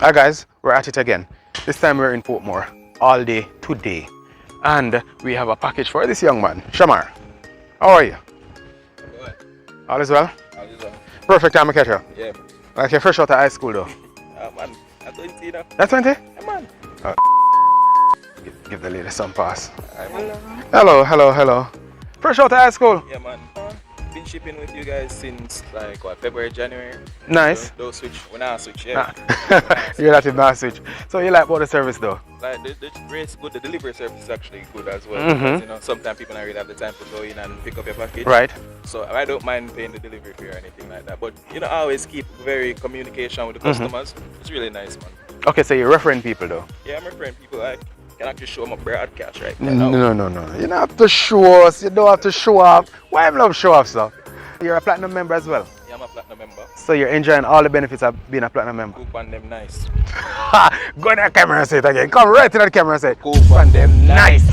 Hi guys, we're at it again. This time we're in Portmore all day today. And we have a package for this young man, Shamar. How are you? Good. All is well? All is well. Perfect time to catch you. Yeah. Like you're fresh out of high school though. Man, I'm 20 now. That's 20? Yeah, man. Give the lady some pass. Hello. Hello. Fresh out of high school? Yeah, man. Been shipping with you guys since like what, February, January. Nice. Don't switch. When I switch, yeah. You're not in my switch. So you like about the service though? Like the rate's good. The delivery service is actually good as well. Mhm. Because, sometimes people don't really have the time to go in and pick up your package. Right. So I don't mind paying the delivery fee or anything like that. But I always keep very communication with the customers. It's really nice, man. Okay, so you're referring people though? Yeah, I'm referring people. I can actually show them a broadcast right now. No. You don't have to show us. You don't have to show off. Why am I love show off stuff? You're a platinum member as well. Yeah, I'm a platinum member. So you're enjoying all the benefits of being a platinum member. Coop on them nice. Go in the camera and say it again. Come right to the camera and say it. Coop on them Nice.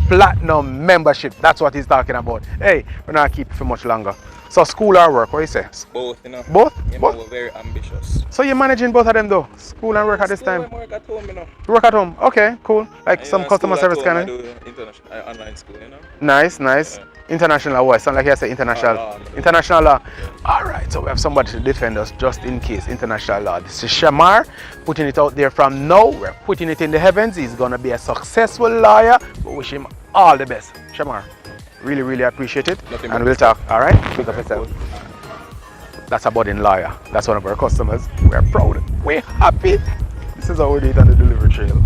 Platinum membership. That's what he's talking about. Hey, we're not keep it for much longer. So school or work, what do you say? Both, Both? Yeah, Both? we're very ambitious. So you're managing both of them though? School and work at this School time? and work at home, You work at home? Okay, cool. Like And, some customer school at service home, kind I of? do international, online school, Nice. Yeah. International what? Sound like you say international. Law. International law. Alright, so we have somebody to defend us just in case. International law. This is Shamar, putting it out there from now. We're putting it in the heavens. He's gonna be a successful lawyer. We wish him all the best. Shamar, really appreciate it. Nothing And but we'll talk. Alright? Pick up yourself. That's a budding lawyer. That's one of our customers. We're proud. We're happy. This is how we do it on the delivery trail.